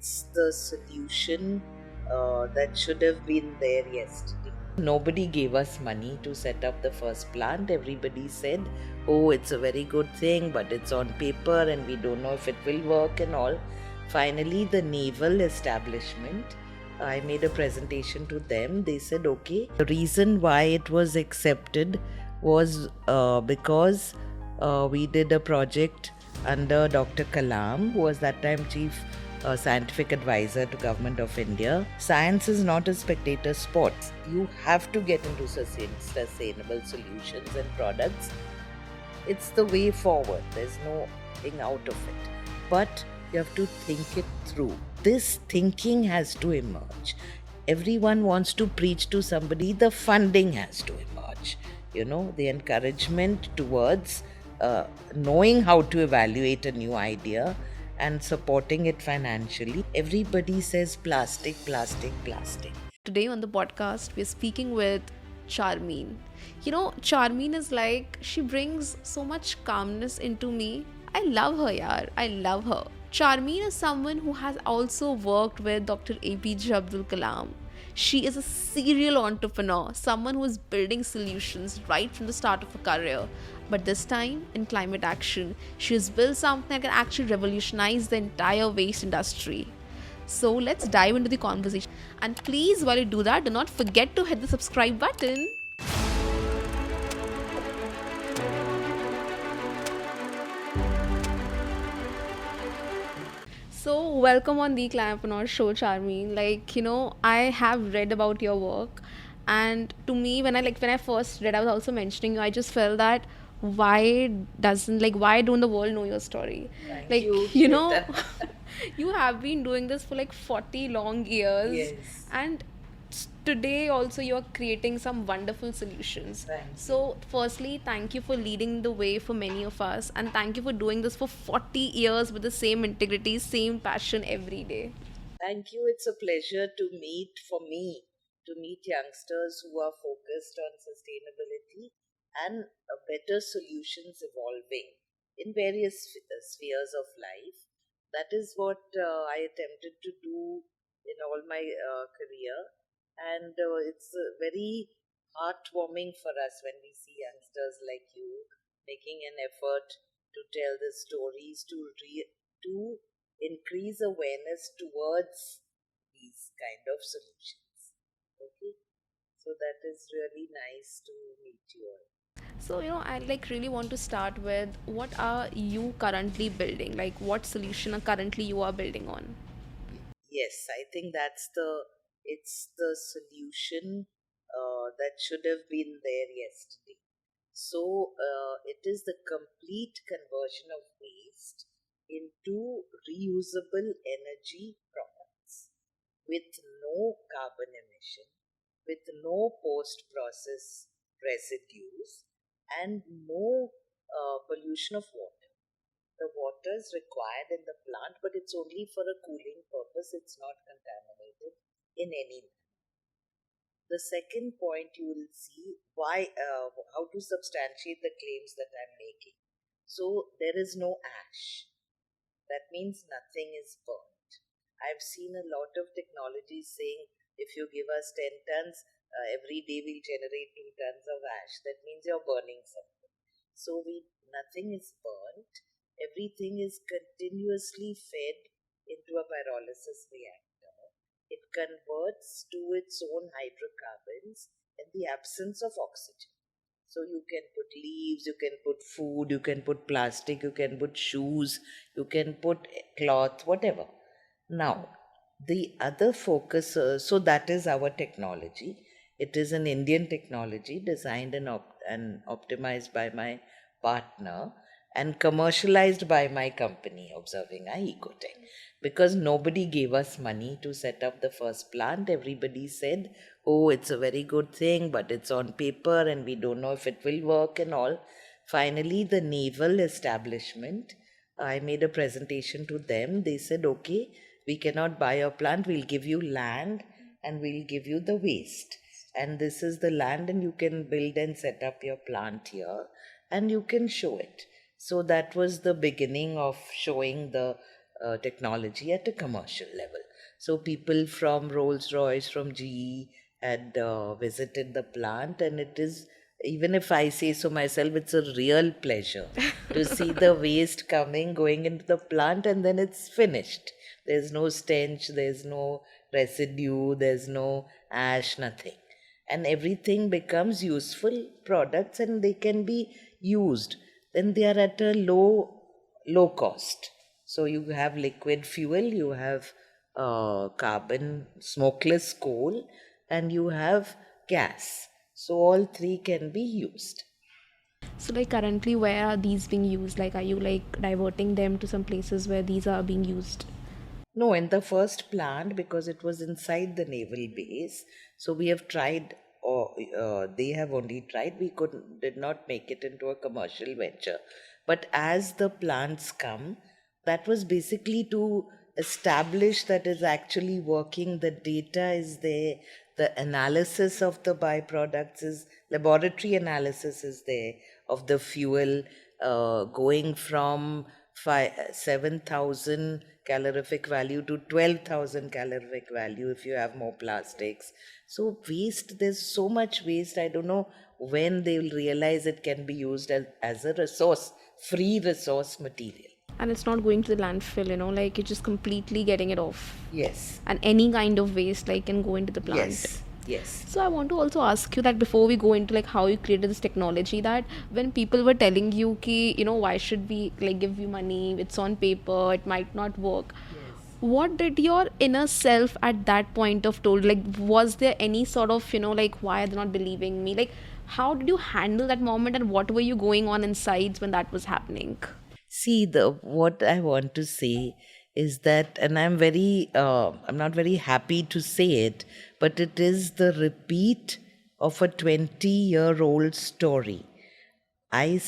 it's the solution that should have been there yesterday. Nobody gave us money to set up the first plant. Everybody said, oh, it's a very good thing, but it's on paper and we don't know if it will work and all. Finally, the naval establishment, I made a presentation to them. They said, okay. The reason why it was accepted was because we did a project under Dr. Kalam, who was that time Chief Scientific Advisor to Government of India. Science is not a spectator sport. You have to get into sustainable solutions and products. It's the way forward. There's no thing out of it. But you have to think it through. This thinking has to emerge. Everyone wants to preach to somebody. The funding has to emerge. The encouragement towards knowing how to evaluate a new idea and supporting it financially. Everybody says plastic, plastic, plastic. Today on the podcast, we're speaking with Charmaine. Charmaine is like, she brings so much calmness into me. I love her, yaar. I love her. Charmaine is someone who has also worked with Dr. APJ Abdul Kalam. She is a serial entrepreneur, someone who is building solutions right from the start of her career. But this time, in climate action, she has built something that can actually revolutionize the entire waste industry. So let's dive into the conversation. And please, while you do that, do not forget to hit the subscribe button. So welcome on the Climapreneur show, Charmaine. I have read about your work, and to me, when I first read, I was also mentioning you. I just felt that why don't the world know your story? Thank you. You have been doing this for 40 long years. Yes. And today also you're creating some wonderful solutions. So firstly, thank you for leading the way for many of us, and thank you for doing this for 40 years with the same integrity, same passion every day. Thank you. It's a pleasure to meet youngsters who are focused on sustainability and better solutions evolving in various spheres of life. That is what I attempted to do in all my career, and it's very heartwarming for us when we see youngsters like you making an effort to tell the stories, to increase awareness towards these kind of solutions. Okay, so that is really nice to meet you all. So, I really want to start with, what are you currently building? What solution currently you are building on? Yes, I think it's the solution that should have been there yesterday. So it is the complete conversion of waste into reusable energy products with no carbon emission, with no post-process residues, and no pollution of water. The water is required in the plant, but it's only for a cooling purpose. It's not contaminated in any manner. The second point, you will see how to substantiate the claims that I'm making. So there is no ash. That means nothing is burnt. I've seen a lot of technologies saying if you give us 10 tons, every day we'll generate 2 tons of ash. That means you're burning something. So nothing is burnt. Everything is continuously fed into a pyrolysis reactor. It converts to its own hydrocarbons in the absence of oxygen. So you can put leaves, you can put food, you can put plastic, you can put shoes, you can put cloth, whatever. Now, the other focus, so that is our technology. It is an Indian technology designed and optimized by my partner and commercialized by my company, Observing Eye Ecotech. Because nobody gave us money to set up the first plant. Everybody said, oh, it's a very good thing, but it's on paper and we don't know if it will work and all. Finally, the naval establishment, I made a presentation to them. They said, okay, we cannot buy your plant. We'll give you land and we'll give you the waste. And this is the land, and you can build and set up your plant here and you can show it. So that was the beginning of showing the technology at a commercial level. So people from Rolls-Royce, from GE had visited the plant, and it is, even if I say so myself, it's a real pleasure to see the waste going into the plant, and then it's finished. There's no stench, there's no residue, there's no ash, nothing. And everything becomes useful products and they can be used. Then they are at a low cost. So you have liquid fuel, you have carbon smokeless coal, and you have gas. So all three can be used. So like currently where are these being used? Like are you like diverting them to some places where these are being used? No, in the first plant, because it was inside the naval base, so we have tried, or they have only tried. We did not make it into a commercial venture. But as the plants come, that was basically to establish that is actually working. The data is there. The analysis of the byproducts is, laboratory analysis is there of the fuel going from 7,000 calorific value to 12,000 calorific value if you have more plastics. So waste, there's so much waste. I don't know when they will realize it can be used as a resource, free resource material. And it's not going to the landfill, like you're just completely getting it off. Yes. And any kind of waste like can go into the plant. Yes. So I want to also ask you that before we go into like how you created this technology, that when people were telling you ki, why should we like give you money, it's on paper, it might not work. What did your inner self at that point of told? Like, was there any sort of, like, why are they not believing me? Like, how did you handle that moment and what were you going on inside when that was happening? See, what I want to say is that, and I'm not very happy to say it, but it is the repeat of a 20-year-old story. I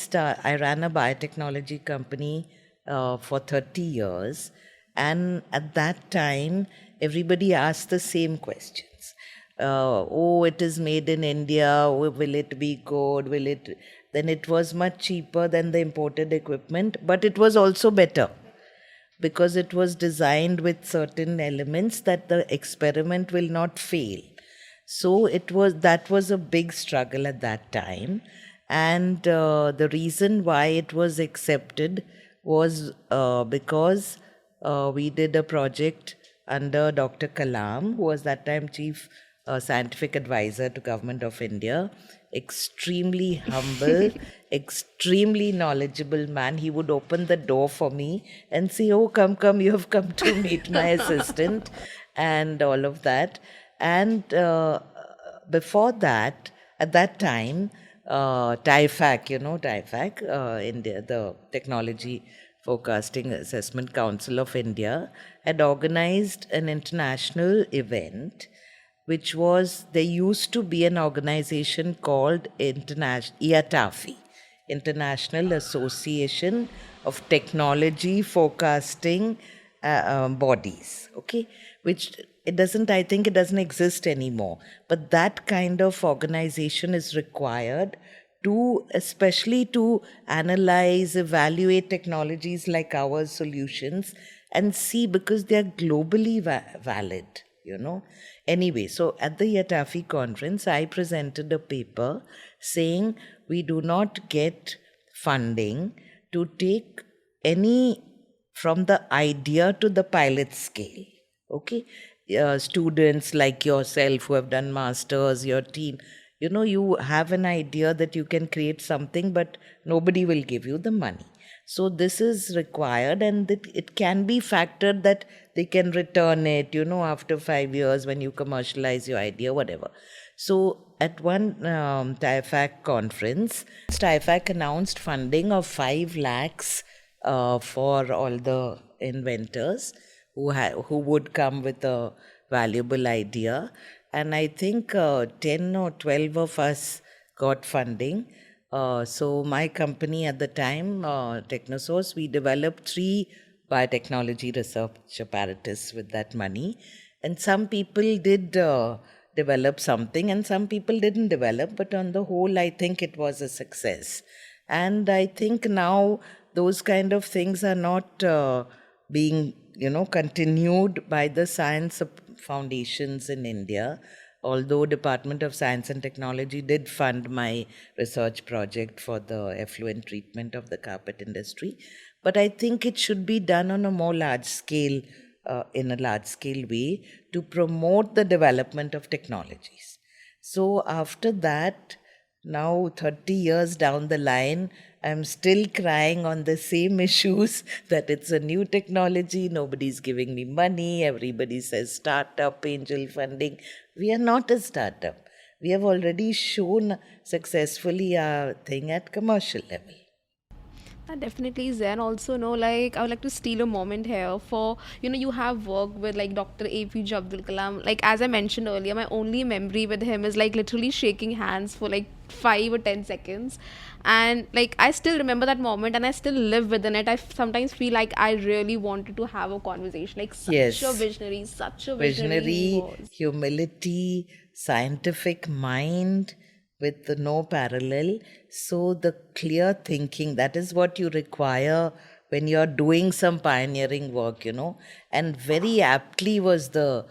ran a biotechnology company for 30 years, and at that time, everybody asked the same questions. It is made in India. Will it be good? Then it was much cheaper than the imported equipment, but it was also better because it was designed with certain elements that the experiment will not fail. So that was a big struggle at that time, and the reason why it was accepted was because we did a project under Dr. Kalam, who was that time chief scientific advisor to Government of India. Extremely humble, extremely knowledgeable man. He would open the door for me and say, "Oh, come, you have come to meet my assistant," and all of that. And before that, at that time, TIFAC, India, the Technology Forecasting Assessment Council of India, had organized an international event, which was, there used to be an organization called IATAFI, International Association of Technology Forecasting Bodies, okay, which I think it doesn't exist anymore. But that kind of organization is required especially to analyze, evaluate technologies like our solutions and see, because they are globally valid, Anyway, so at the IATAFI conference, I presented a paper saying we do not get funding to take any from the idea to the pilot scale, okay? Students like yourself who have done masters, your team, you have an idea that you can create something, but nobody will give you the money. So this is required, and it can be factored that they can return it, after 5 years when you commercialize your idea, whatever. So at one TIFAC conference, TIFAC announced funding of 5 lakhs for all the inventors who would come with a valuable idea. And I think 10 or 12 of us got funding. So my company at the time, Technosource, we developed 3 biotechnology research apparatus with that money. And some people did develop something and some people didn't develop. But on the whole, I think it was a success. And I think now those kind of things are not being continued by the science foundations in India. Although Department of Science and Technology did fund my research project for the effluent treatment of the carpet industry, but I think it should be done on a more large scale, in a large scale way, to promote the development of technologies. So after that, now 30 years down the line, I'm still crying on the same issues that it's a new technology, nobody's giving me money, everybody says startup, angel funding. We are not a startup. We have already shown successfully our thing at commercial level. That definitely is there. And also, like, I would like to steal a moment here for, you have worked with like Dr. APJ Abdul Kalam. Like, as I mentioned earlier, my only memory with him is like literally shaking hands for like 5 or 10 seconds. And like, I still remember that moment and I still live within it. I sometimes feel like I really wanted to have a conversation. Like, Yes. such a visionary he Visionary, was. humility, scientific mind with no parallel. So, the clear thinking, that is what you require when you're doing some pioneering work. And very aptly was the,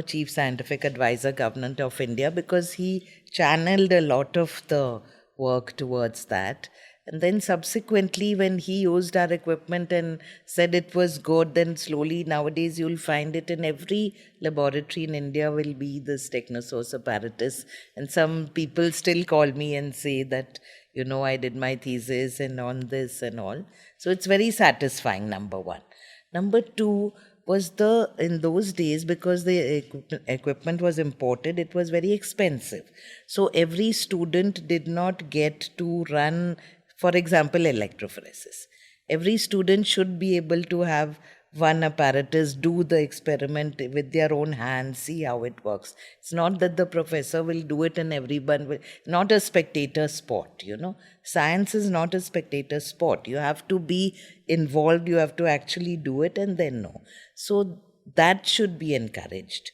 Chief Scientific Advisor, Government of India, because he channeled a lot of the work towards that. And then subsequently, when he used our equipment and said it was good, then slowly nowadays you'll find it in every laboratory in India will be this Technosource apparatus. And some people still call me and say that, I did my thesis and on this and all. So it's very satisfying, number one. Number two was in those days, because the equipment was imported, it was very expensive. So every student did not get to run, for example, electrophoresis. Every student should be able to have one apparatus, do the experiment with their own hands, see how it works. It's not that the professor will do it and everyone will, not a spectator sport. Science is not a spectator sport. You have to be involved, you have to actually do it and then know. So that should be encouraged.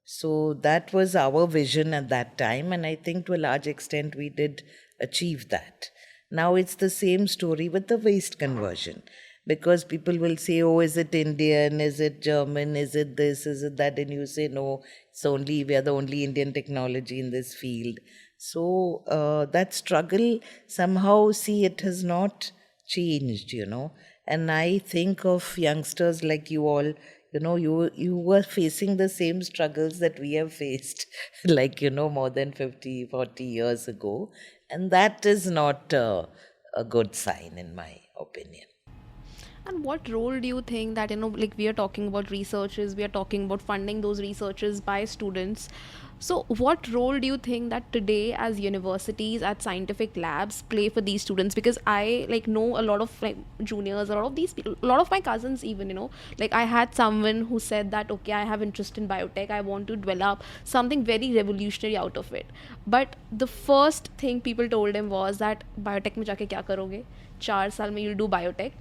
So that was our vision at that time, and I think to a large extent we did achieve that. Now it's the same story with the waste conversion, because people will say, oh, is it Indian, is it German, is it this, is it that, and you say, no, we are the only Indian technology in this field. So that struggle, somehow, see, it has not changed. And I think of youngsters like you all, you were facing the same struggles that we have faced, like, more than 50, 40 years ago. And that is not a good sign, in my opinion. And what role do you think that, like we are talking about researches, we are talking about funding those researches by students. So, what role do you think that today, as universities, at scientific labs, play for these students? Because I like know a lot of like juniors, a lot of these people, a lot of my cousins, even like I had someone who said that okay, I have interest in biotech, I want to develop something very revolutionary out of it. But the first thing people told him was that biotech में जाके क्या करोगे? 4 साल में you'll do biotech.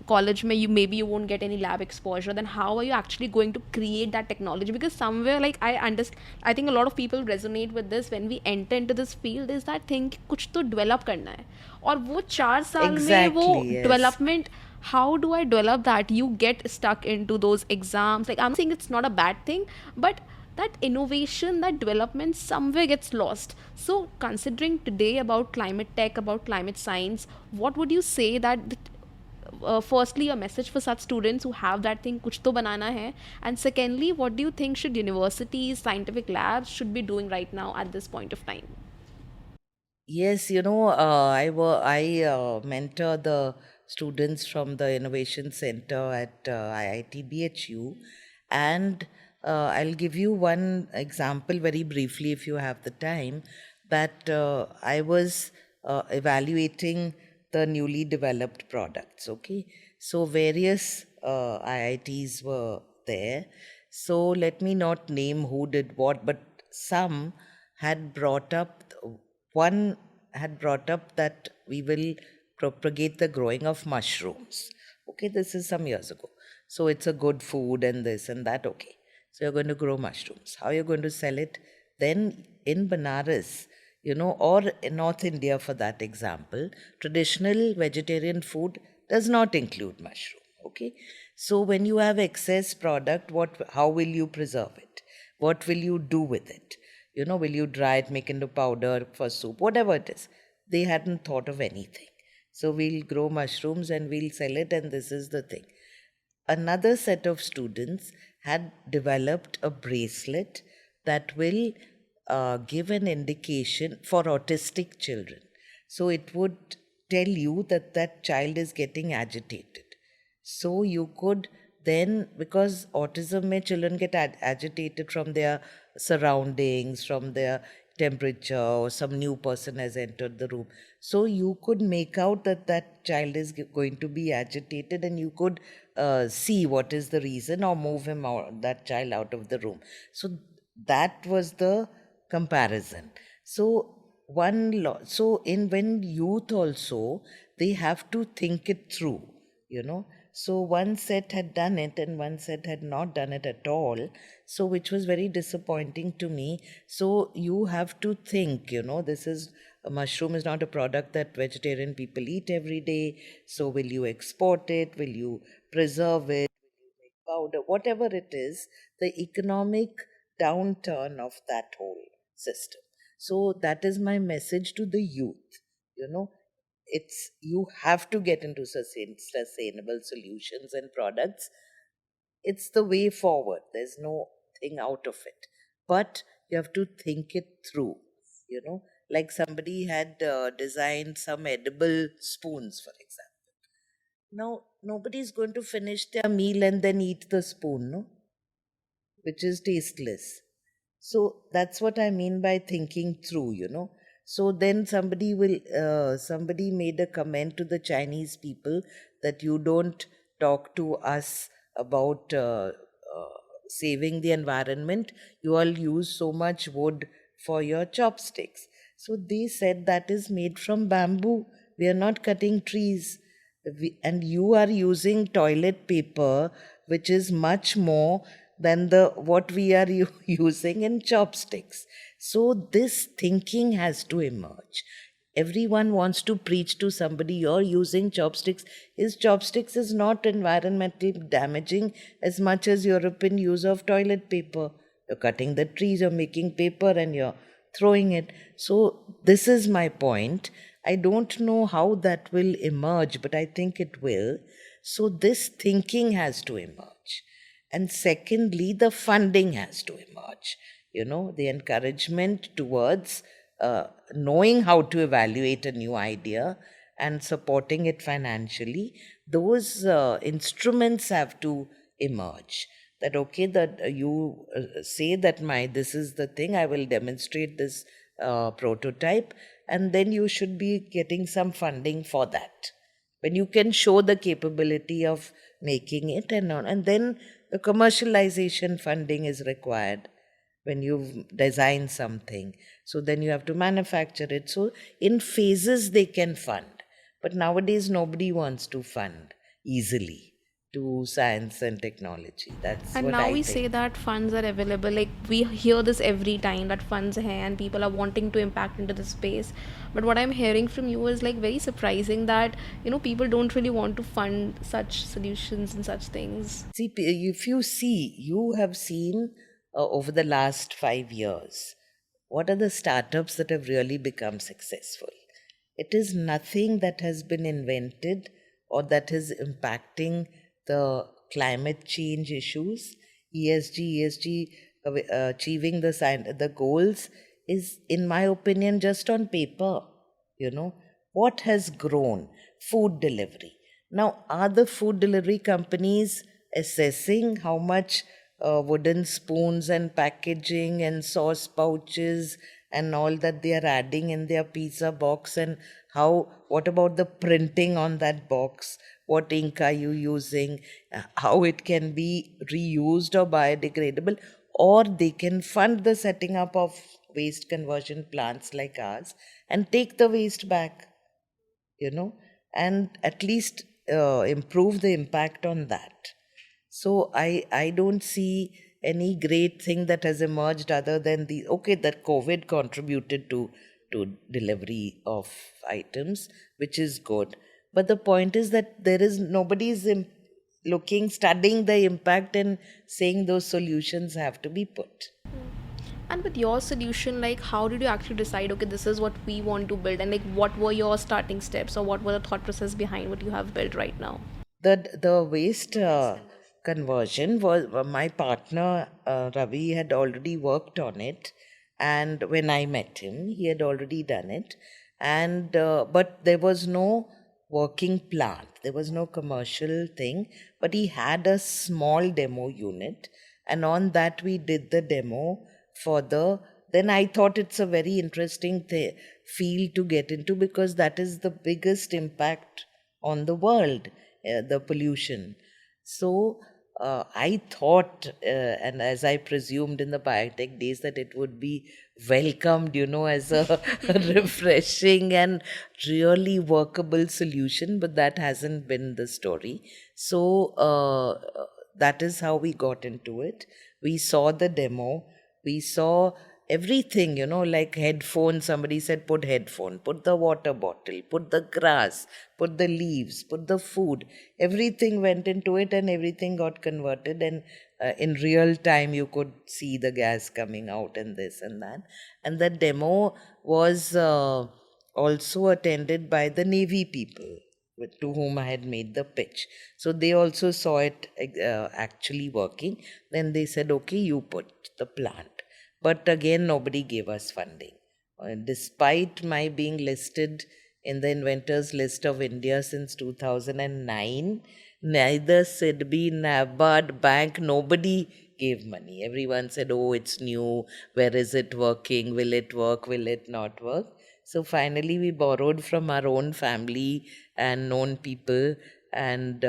College mein you won't get any lab exposure, then how are you actually going to create that technology? Because somewhere like I understand, I think a lot of people resonate with this when we enter into this field, is that thing कुछ तो develop करना है, और वो 4 साल में वो Exactly, yes. development, how do I develop that? You get stuck into those exams. Like, I'm saying it's not a bad thing, but that innovation, that development somewhere gets lost. So considering today about climate tech, about climate science, what would you say that firstly a message for such students who have that thing kuch to banana hai, and secondly, what do you think should universities, scientific labs should be doing right now at this point of time? Yes, I mentor the students from the Innovation Center at IIT BHU, and I'll give you one example very briefly if you have the time. That I was evaluating the newly developed products. Okay, so various IITs were there. So let me not name who did what, but some had brought up one had brought up that we will propagate the growing of mushrooms. Okay, this is some years ago. So it's a good food and this and that. Okay, so you're going to grow mushrooms. How you're going to sell it? Then in Banaras, or in North India for that example, traditional vegetarian food does not include mushroom. Okay, So when you have excess product, how will you preserve it? What will you do with it? Will you dry it, make into powder for soup, whatever it is? They hadn't thought of anything. So we'll grow mushrooms and we'll sell it, and this is the thing. Another set of students had developed a bracelet that will give an indication for autistic children. So it would tell you that that child is getting agitated. So you could then, because autism may children get agitated from their surroundings, from their temperature, or some new person has entered the room. So you could make out that that child is going to be agitated, and you could see what is the reason, or move him out, that child out of the room. So that was the comparison. So so in when youth also, they have to think it through, so one set had done it and one set had not done it at all, so which was very disappointing to me. So you have to think, this is a mushroom is not a product that vegetarian people eat every day. So will you export it? Will you preserve it? Will you make powder? Whatever it is, the economic downturn of that whole system. So that is my message to the youth. It's you have to get into sustainable solutions and products. It's the way forward. There's no thing out of it, but you have to think it through. Like somebody had designed some edible spoons, for example. Now nobody's going to finish their meal and then eat the spoon, no, which is tasteless. So that's what I mean by thinking through. So then somebody made a comment to the Chinese people that you don't talk to us about saving the environment. You all use so much wood for your chopsticks. So they said that is made from bamboo. We are not cutting trees. And you are using toilet paper, which is much more than what we are using in chopsticks. So this thinking has to emerge. Everyone wants to preach to somebody, you're using chopsticks. His chopsticks is not environmentally damaging as much as European use of toilet paper. You're cutting the trees, you're making paper, and you're throwing it. So this is my point. I don't know how that will emerge, but I think it will. So this thinking has to emerge. And secondly, the funding has to emerge. The encouragement towards knowing how to evaluate a new idea and supporting it financially. Those instruments have to emerge. That okay, that you say that this is the thing, I will demonstrate this prototype, and then you should be getting some funding for that. When you can show the capability of making it, and then the commercialization funding is required when you've designed something. So then you have to manufacture it. So in phases they can fund. But nowadays nobody wants to fund easily to science and technology. That's And what now I we think. say that funds are available. Like we hear this every time that funds hai and people are wanting to impact into the space. But what I'm hearing from you is like very surprising that people don't really want to fund such solutions and such things. See, if you have seen over the last 5 years, what are the startups that have really become successful? It is nothing that has been invented or that is impacting the climate change issues. ESG, achieving the goals is, in my opinion, just on paper. What has grown? Food delivery. Now, are the food delivery companies assessing how much wooden spoons and packaging and sauce pouches and all that they are adding in their pizza box, and what about the printing on that box? What ink are you using? How it can be reused or biodegradable? Or they can fund the setting up of waste conversion plants like ours and take the waste back, and at least improve the impact on that. So I don't see any great thing that has emerged other than that COVID contributed to delivery of items, which is good. But the point is that there is studying the impact and saying those solutions have to be put. And with your solution, like how did you actually decide, okay, this is what we want to build, and like what were your starting steps, or what were the thought process behind what you have built right now? The waste conversion was my partner Ravi had already worked on it, and when I met him, he had already done it, and but there was no working plant, there was no commercial thing, but he had a small demo unit, and on that we did the demo for the. Then I thought it's a very interesting field to get into, because that is the biggest impact on the world, the pollution. So I thought, and as I presumed in the biotech days, that it would be welcomed, as a refreshing and really workable solution, but that hasn't been the story. So that is how we got into it. We saw the demo, we saw everything, like headphones. Somebody said, put headphone, put the water bottle, put the grass, put the leaves, put the food. Everything went into it and everything got converted. And in real time, you could see the gas coming out and this and that. And the demo was also attended by the Navy people to whom I had made the pitch. So they also saw it actually working. Then they said, okay, you put the plant. But again, nobody gave us funding. Despite my being listed in the inventors list of India since 2009, neither SIDBI, NABARD, bank, nobody gave money. Everyone said, oh, it's new. Where is it working? Will it work? Will it not work? So finally, we borrowed from our own family and known people and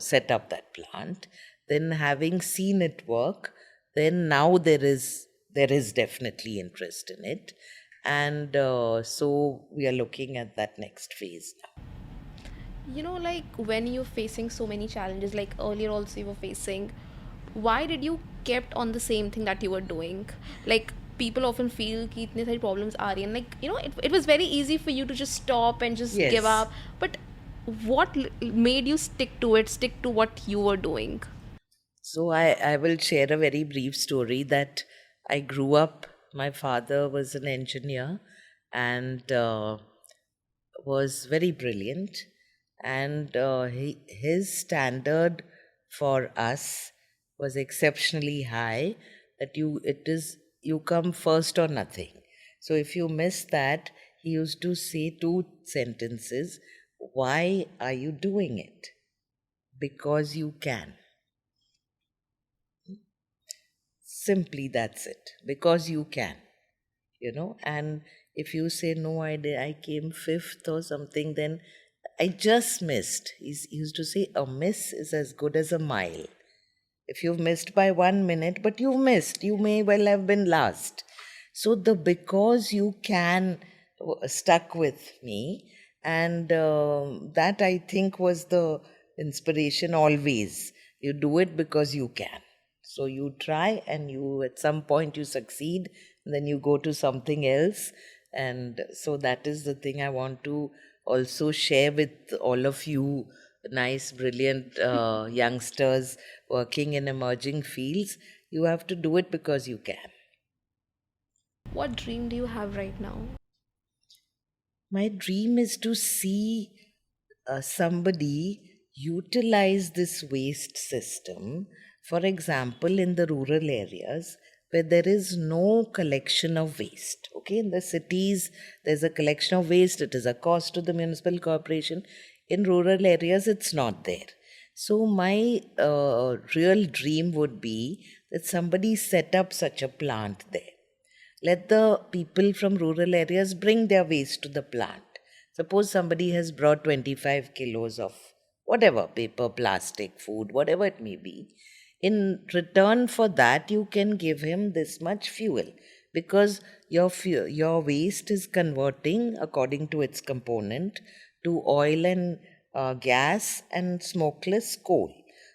set up that plant. Then, having seen it work, then now there is definitely interest in it, and so we are looking at that next phase now. Like when you're facing so many challenges, like earlier also you were facing, why did you kept on the same thing that you were doing? Like people often feel कि इतने सारी problems आ रही हैं, like it was very easy for you to just stop and just give Yes. up, but what made you stick to what you were doing? So I will share a very brief story that I grew up. My father was an engineer and was very brilliant, and his standard for us was exceptionally high. That you come first or nothing. So if you miss that, he used to say two sentences: "Why are you doing it? Because you can." Simply, that's it. Because you can, and if you say, no, I came fifth or something, then I just missed. He used to say, a miss is as good as a mile. If you've missed by 1 minute, but you've missed, you may well have been last. So the because you can stuck with me, and that I think was the inspiration always. You do it because you can. So you try, and you at some point you succeed, and then you go to something else. And so that is the thing I want to also share with all of you nice, brilliant youngsters working in emerging fields. You have to do it because you can. What dream do you have right now? My dream is to see somebody utilize this waste system, for example, in the rural areas where there is no collection of waste. Okay, in the cities, there's a collection of waste, it is a cost to the municipal corporation. In rural areas, it's not there. So, my real dream would be that somebody set up such a plant there. Let the people from rural areas bring their waste to the plant. Suppose somebody has brought 25 kilos of whatever, paper, plastic, food, whatever it may be. In return for that, you can give him this much fuel, because your waste is converting according to its component to oil and gas and smokeless coal.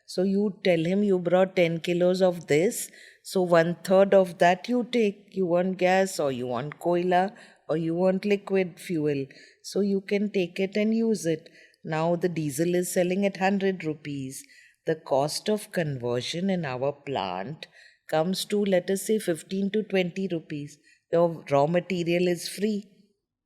So you tell him you brought 10 kilos of this. So 1/3 of that you take. You want gas, or you want koila, or you want liquid fuel. So you can take it and use it. Now the diesel is selling at 100 rupees. the cost of conversion in our plant comes to, let us say, 15 to 20 rupees. Your raw material is free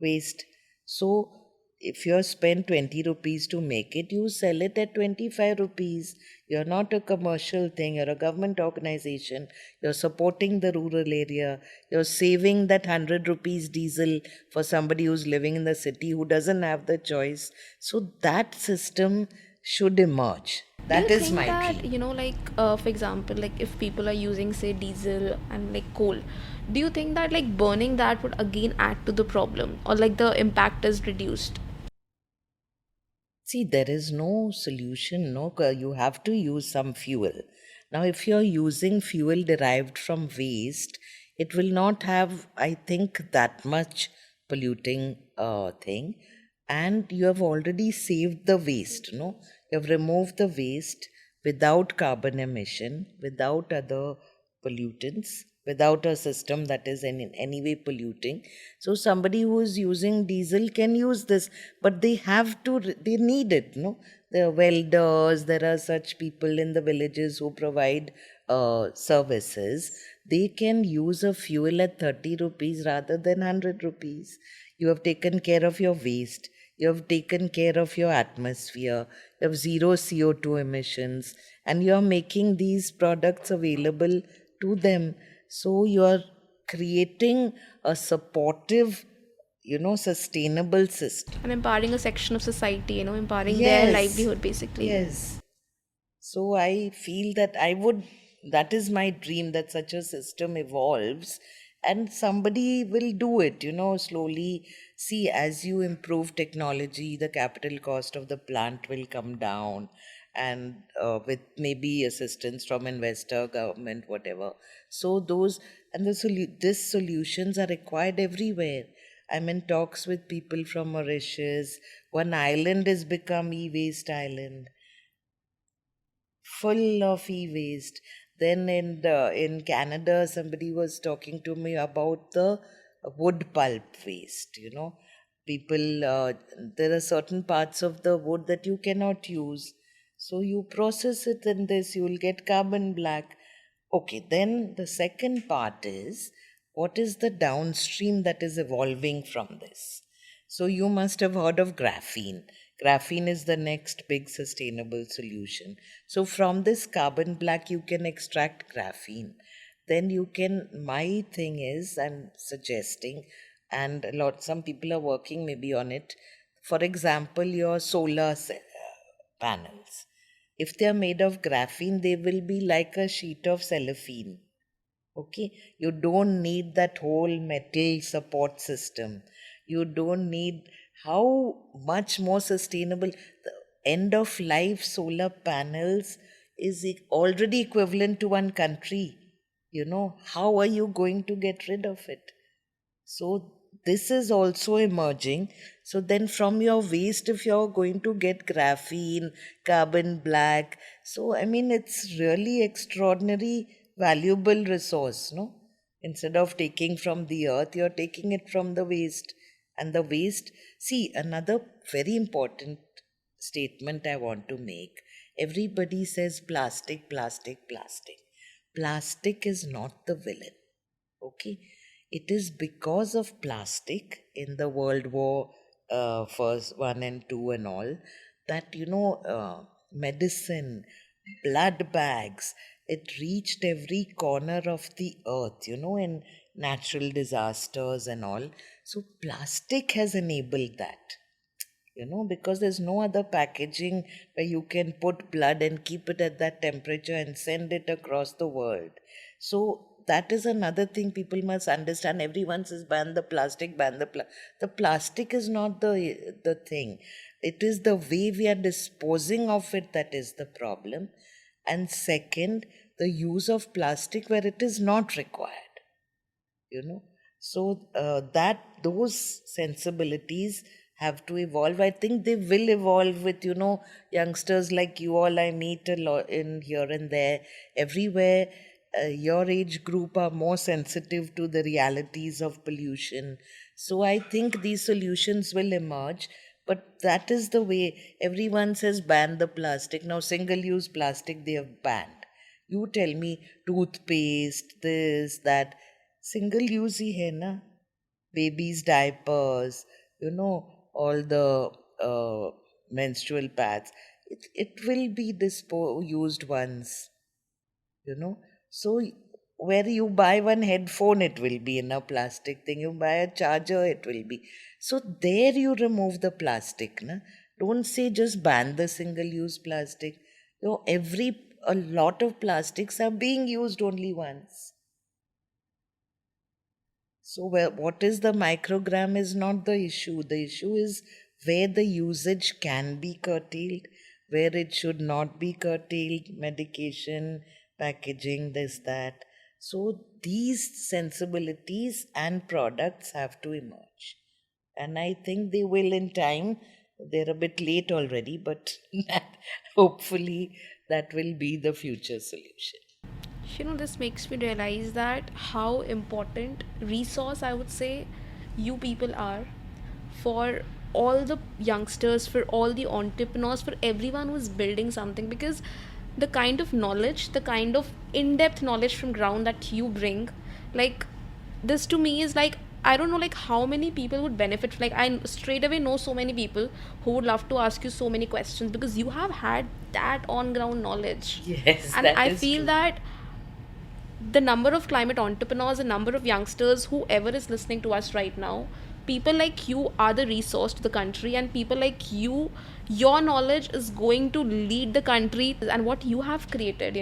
waste. So if you spend 20 rupees to make it, you sell it at 25 rupees. You're not a commercial thing, you're a government organization. You're supporting the rural area. You're saving that 100 rupees diesel for somebody who's living in the city who doesn't have the choice. So that system should emerge. Do you That is think my that, dream. for example, like if people are using, say, diesel and like coal, do you think that like burning that would again add to the problem, or like the impact is reduced? See, there is no solution. No, you have to use some fuel. Now, if you're using fuel derived from waste, it will not have, I think, that much polluting thing. And you have already saved the waste. No, you have removed the waste without carbon emission, without other pollutants, without a system that is in any way polluting. So somebody who is using diesel can use this, but they have to, they need it. No, the welders, there are such people in the villages who provide services. They can use a fuel at 30 rupees rather than 100 rupees. You have taken care of your waste. You have taken care of your atmosphere. You have zero CO2 emissions, and you are making these products available to them. So you are creating a supportive, sustainable system. And empowering a section of society, empowering their Yes, livelihood basically. yes. So I feel that that is my dream, that such a system evolves and somebody will do it, slowly. See, as you improve technology, the capital cost of the plant will come down, and with maybe assistance from investor, government, whatever. So those and these solutions are required everywhere. I'm in talks with people from Mauritius. One island has become e-waste island, full of e-waste. Then in Canada, somebody was talking to me about the wood pulp waste. People, there are certain parts of the wood that you cannot use, so you process it in this, you will get carbon black. Okay, then the second part is, what is the downstream that is evolving from this? So you must have heard of graphene. Graphene is the next big sustainable solution. So from this carbon black, you can extract graphene. Then you can, my thing is, I'm suggesting, and some people are working maybe on it. For example, your panels. If they are made of graphene, they will be like a sheet of cellophane. Okay, you don't need that whole metal support system. You don't need, how much more sustainable the end of life solar panels is already equivalent to one country. How are you going to get rid of it? So this is also emerging. So then from your waste, if you're going to get graphene, carbon black, so I mean it's really extraordinary valuable resource, no? Instead of taking from the earth, you're taking it from the waste. And the waste, see, another very important statement I want to make. Everybody says plastic, plastic, plastic. Plastic is not the villain. Okay, it is because of plastic in the World War first, one and two and all, that medicine, blood bags, it reached every corner of the earth, in natural disasters and all. So plastic has enabled that, because there's no other packaging where you can put blood and keep it at that temperature and send it across the world. So that is another thing people must understand. Everyone says ban the plastic, the plastic is not the thing. It is the way we are disposing of it that is the problem. And second, the use of plastic where it is not required, so that those sensibilities have to evolve. I think they will evolve with youngsters like you all I meet a lot in here and there everywhere. Your age group are more sensitive to the realities of pollution, so I think these solutions will emerge. But that is the way. Everyone says ban the plastic. Now single use plastic they have banned. You tell me, toothpaste, this, that, single use hi hai na. Babies diapers, all the uh, menstrual pads, it will be used once, you know so where you buy one headphone, it will be in a plastic thing. You buy a charger, it will be. So there you remove the plastic, na. Don't say just ban the single use plastic. Every a lot of plastics are being used only once. So, what is the microgram is not the issue. The issue is where the usage can be curtailed, where it should not be curtailed, medication, packaging, this, that. So, these sensibilities and products have to emerge. And I think they will in time. They're a bit late already, but hopefully that will be the future solution. This makes me realize that how important resource I would say you people are for all the youngsters, for all the entrepreneurs, for everyone who's building something, because the kind of knowledge, the kind of in-depth knowledge from ground that you bring, like, this to me is like, I don't know like how many people would benefit. Like, I straight away know so many people who would love to ask you so many questions because you have had that on ground knowledge. Yes, And that I is feel true. that the number of climate entrepreneurs, the number of youngsters, whoever is listening to us right now, people like you are the resource to the country, and people like you, your knowledge is going to lead the country. And what you have created,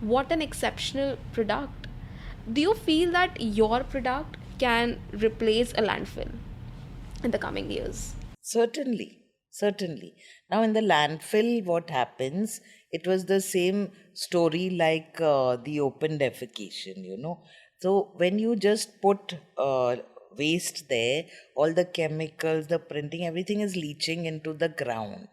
what an exceptional product. Do you feel that your product can replace a landfill in the coming years? Certainly, certainly. Now, in the landfill, what happens? It was the same story like the open defecation. So, when you just put waste there, all the chemicals, the printing, everything is leaching into the ground.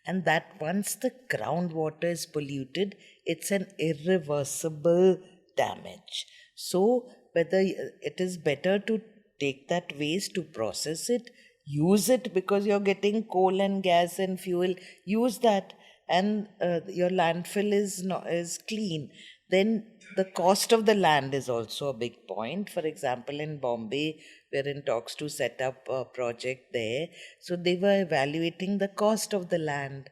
And that once the groundwater is polluted, it's an irreversible damage. So, whether it is better to take that waste to process it, use it because you're getting coal and gas and fuel, use that, and your landfill is clean. Then the cost of the land is also a big point. For example, in Bombay, we're in talks to set up a project there. So they were evaluating the cost of the land,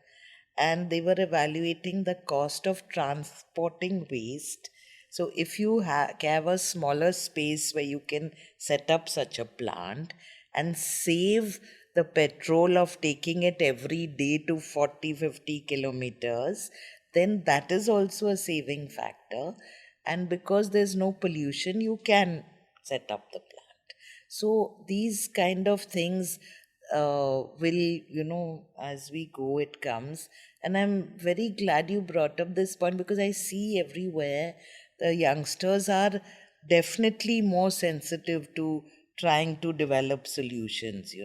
and they were evaluating the cost of transporting waste. So, if you have a smaller space where you can set up such a plant and save the petrol of taking it every day to 40, 50 kilometers, then that is also a saving factor. And because there's no pollution, you can set up the plant. So these kind of things will, as we go, it comes. And I'm very glad you brought up this point because I see everywhere the youngsters are definitely more sensitive to trying to develop solutions.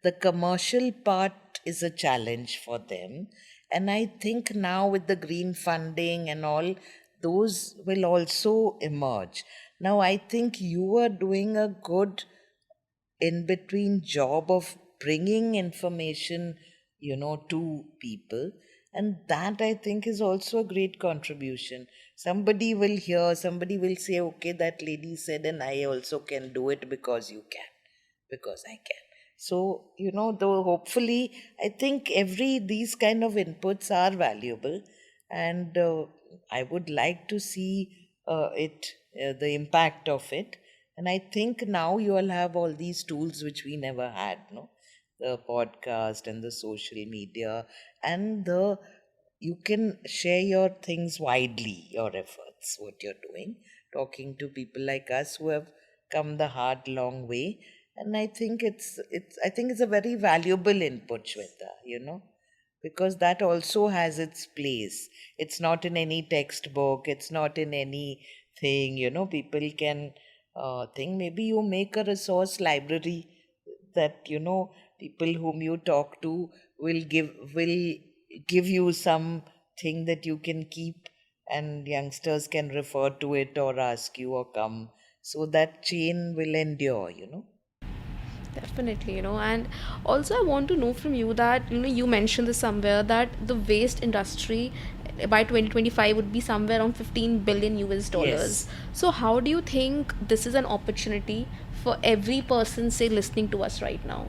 The commercial part is a challenge for them. And I think now with the green funding and all, those will also emerge. Now, I think you are doing a good in between job of bringing information to people, and that I think is also a great contribution. Somebody will hear, somebody will say, okay, that lady said, and I also can do it because you can, because I can. So, though hopefully, I think every these kind of inputs are valuable, and I would like to see the impact of it. And I think now you all have all these tools which we never had, no? The podcast and the social media, and you can share your things widely, your efforts, what you're doing, talking to people like us who have come the hard, long way. And I think it's a very valuable input, Shweta, because that also has its place. It's not in any textbook, it's not in anything. People can think maybe you make a resource library that people whom you talk to will give you something that you can keep, and youngsters can refer to it or ask you or come, so that chain will endure. Definitely, and also I want to know from you that, you mentioned this somewhere that the waste industry by 2025 would be somewhere around 15 billion US dollars. Yes. So, how do you think this is an opportunity for every person, say, listening to us right now?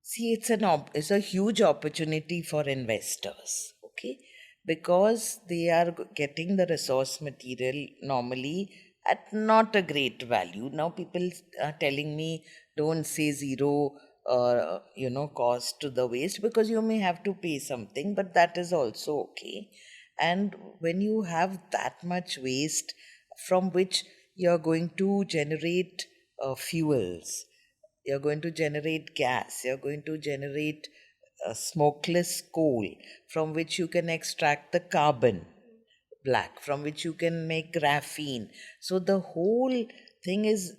See, it's a huge opportunity for investors, okay? Because they are getting the resource material normally at not a great value. Now people are telling me don't say zero cost to the waste, because you may have to pay something, but that is also okay. And when you have that much waste from which you're going to generate fuels, you're going to generate gas, you're going to generate smokeless coal from which you can extract the carbon black, from which you can make graphene. So the whole thing is,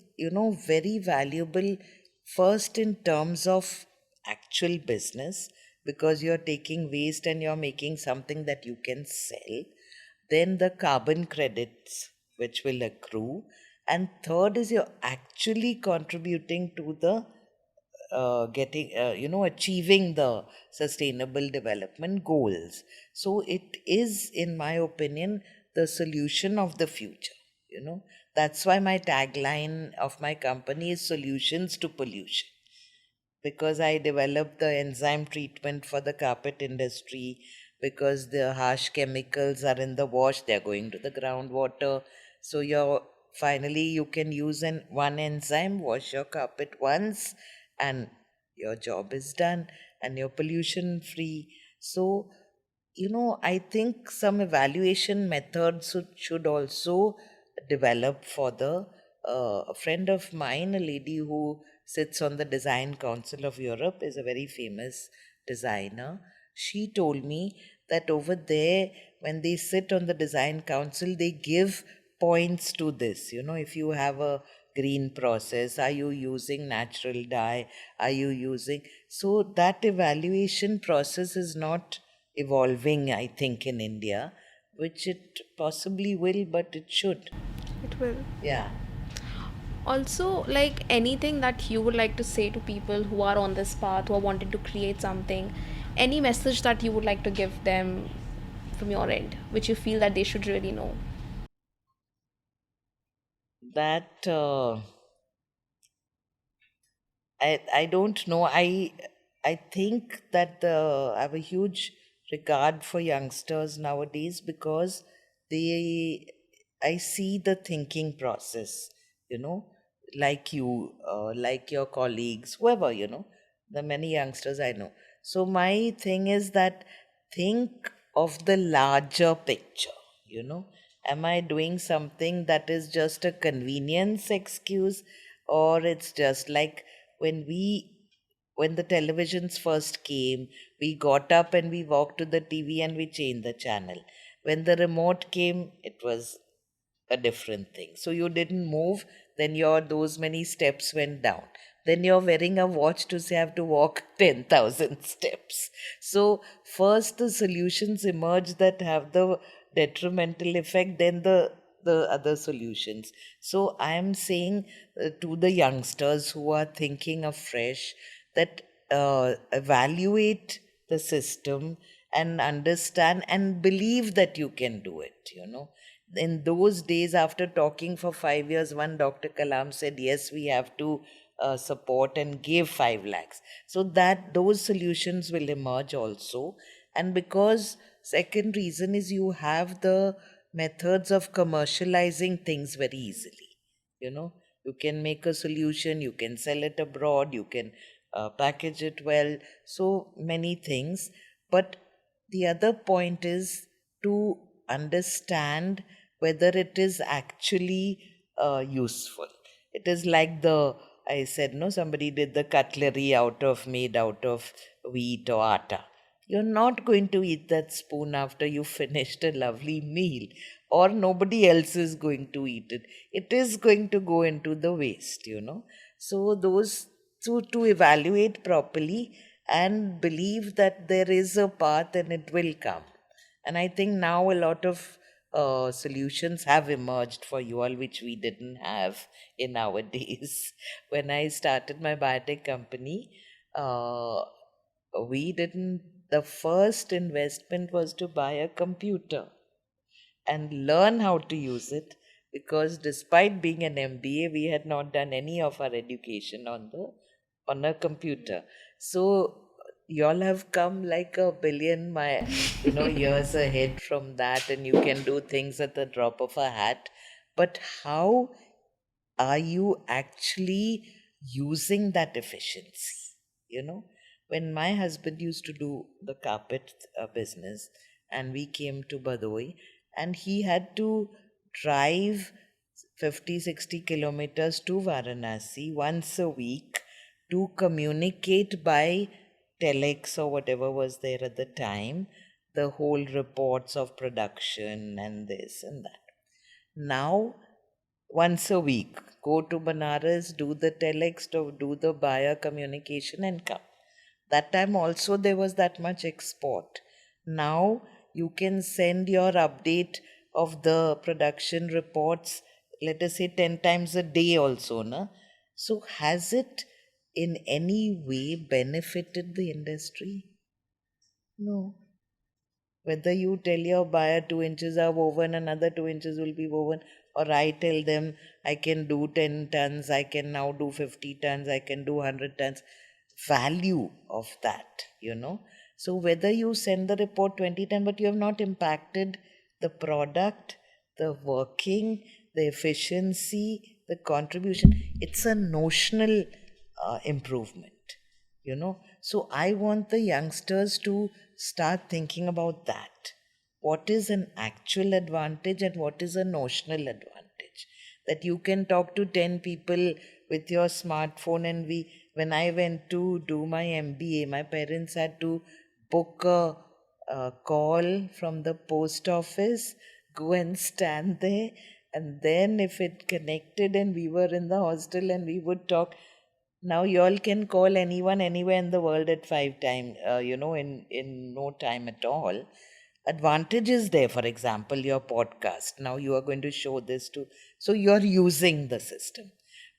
very valuable, first in terms of actual business, because you're taking waste and you're making something that you can sell. Then the carbon credits which will accrue, and third is you're actually contributing to the getting achieving the sustainable development goals. So it is, in my opinion, the solution of the future. That's why my tagline of my company is solutions to pollution, because I developed the enzyme treatment for the carpet industry, because the harsh chemicals are in the wash, they're going to the groundwater. So you can use one enzyme, wash your carpet once, and your job is done, and you're pollution free. So I think some evaluation methods should also develop for the a friend of mine, a lady who sits on the Design Council of Europe, is a very famous designer. She told me that over there, when they sit on the Design Council, they give points to this. If you have a green process, are you using natural dye? Are you using. So that evaluation process is not evolving, I think, in India, which it possibly will, but it should. It will. Yeah. Also, like anything that you would like to say to people who are on this path, who are wanting to create something, any message that you would like to give them from your end, which you feel that they should really know? That I don't know. I think that I have a huge regard for youngsters nowadays, because they I see the thinking process, you know, like you, like your colleagues, whoever, the many youngsters I know. So my thing is that think of the larger picture, you know. Am I doing something that is just a convenience excuse, or it's just like when we when the televisions first came, we got up and we walked to the TV and we changed the channel. When the remote came, it was a different thing. So you didn't move, then your those many steps went down. Then you're wearing a watch to say I have to walk 10,000 steps. So first the solutions emerge that have the detrimental effect, then the other solutions. So I am saying to the youngsters who are thinking afresh that evaluate the system and understand and believe that you can do it. In those days, after talking for 5 years, one Dr. Kalam said, yes, we have to support and give 5 lakhs. So that those solutions will emerge also. And because second reason is you have the methods of commercializing things very easily. You can make a solution, you can sell it abroad, you can package it well, so many things. But the other point is to understand whether it is actually useful. It is like I said, no, somebody did the cutlery made out of wheat or atta. You're not going to eat that spoon after you finished a lovely meal, or nobody else is going to eat it. It is going to go into the waste. So those to evaluate properly and believe that there is a path and it will come. And I think now a lot of solutions have emerged for you all, which we didn't have in our days. When I started my biotech company, uh, we didn't, the first investment was to buy a computer and learn how to use it, because despite being an MBA, we had not done any of our education on a computer. So y'all have come like a billion years ahead from that, and you can do things at the drop of a hat. But how are you actually using that efficiency? You know, when my husband used to do the carpet business, and we came to Badoy, and he had to drive 50-60 kilometers to Varanasi once a week to communicate by telex or whatever was there at the time, the whole reports of production and this and that. Now, once a week, go to Banaras, do the telex, do the buyer communication, and come. That time also there was that much export. Now you can send your update of the production reports, let us say 10 times a day also, na? So has it in any way benefited the industry? No. Whether you tell your buyer 2 inches are woven, another 2 inches will be woven, or I tell them I can do 10 tons, I can now do 50 tons, I can do 100 tons. Value of that. So whether you send the report 20 times, but you have not impacted the product, the working, the efficiency, the contribution, it's a notional improvement. So I want the youngsters to start thinking about that. What is an actual advantage and what is a notional advantage? That you can talk to 10 people with your smartphone. And when I went to do my MBA, my parents had to book a call from the post office, go and stand there, and then if it connected and we were in the hostel and we would talk. Now y'all can call anyone anywhere in the world at 5 times, in no time at all. Advantage is there. For example, your podcast. Now you are going to show this to, so you're using the system.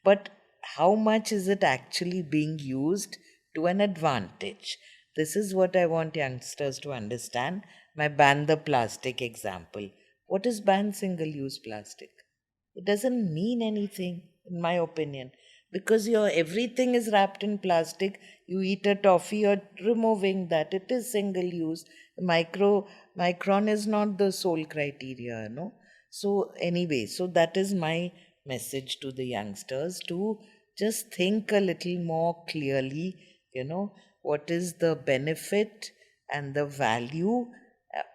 But how much is it actually being used to an advantage? This is what I want youngsters to understand. My ban the plastic example. What is ban single-use plastic? It doesn't mean anything, in my opinion, because your everything is wrapped in plastic. You eat a toffee, you're removing that. It is single use. Micron is not the sole criteria, no. So anyway, so that is my message to the youngsters, to just think a little more clearly. What is the benefit and the value,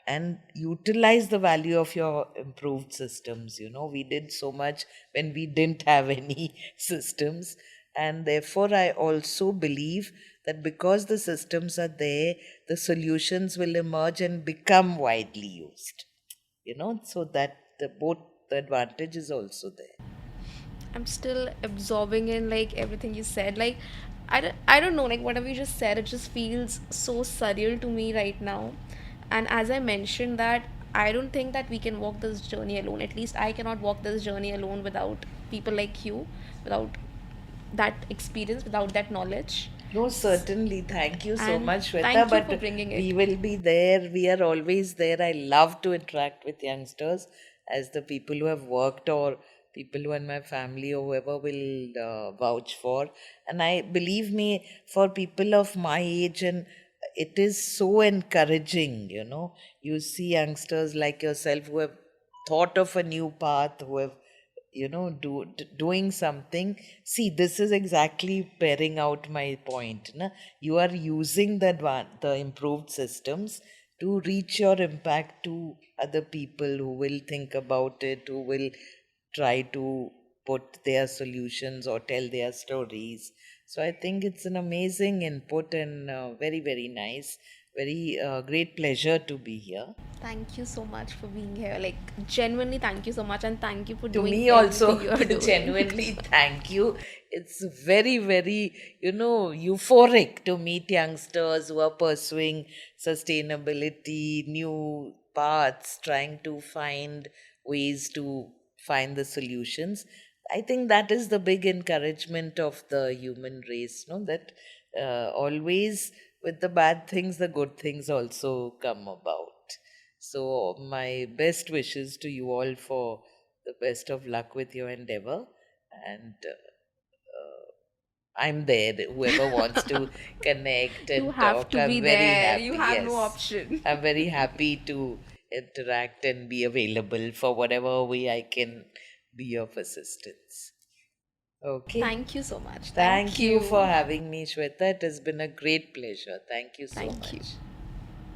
and utilize the value of your improved systems. We did so much when we didn't have any systems, and therefore I also believe that because the systems are there, the solutions will emerge and become widely used. So that both the advantage is also there. I'm still absorbing in like everything you said. Like, I don't know, like whatever you just said, it just feels so surreal to me right now. And as I mentioned that I don't think that we can walk this journey alone. At least I cannot walk this journey alone without people like you, without that experience, without that knowledge. No, certainly. Thank you so And much, Shweta. thank you for But bringing we it. will be there. We are always there. I love to interact with youngsters, as the people who have worked or people who are in my family or whoever will vouch for. And I believe me, for people of my age, and it is so encouraging. You see youngsters like yourself who have thought of a new path, who have doing something. See, this is exactly bearing out my point, na? You are using the improved systems to reach your impact to other people who will think about it, who will try to put their solutions or tell their stories. So I think it's an amazing input, and very, very nice. Very great pleasure to be here. Thank you so much for being here. Like, genuinely, thank you so much. And thank you for To doing me everything also, you are doing. genuinely thank you. It's very, very, euphoric to meet youngsters who are pursuing sustainability, new paths, trying to find ways to find the solutions. I think that is the big encouragement of the human race, no? That always with the bad things, the good things also come about. So, my best wishes to you all for the best of luck with your endeavor. And I'm there. Whoever wants to connect You and have talk, to be I'm very there. You happy. have no Yes. option. I'm very happy to interact and be available for whatever way I can be of assistance. Okay. Thank you so much. Thank Thank you for you. having me, Shweta. It has been a great pleasure. Thank you so Thank you. much.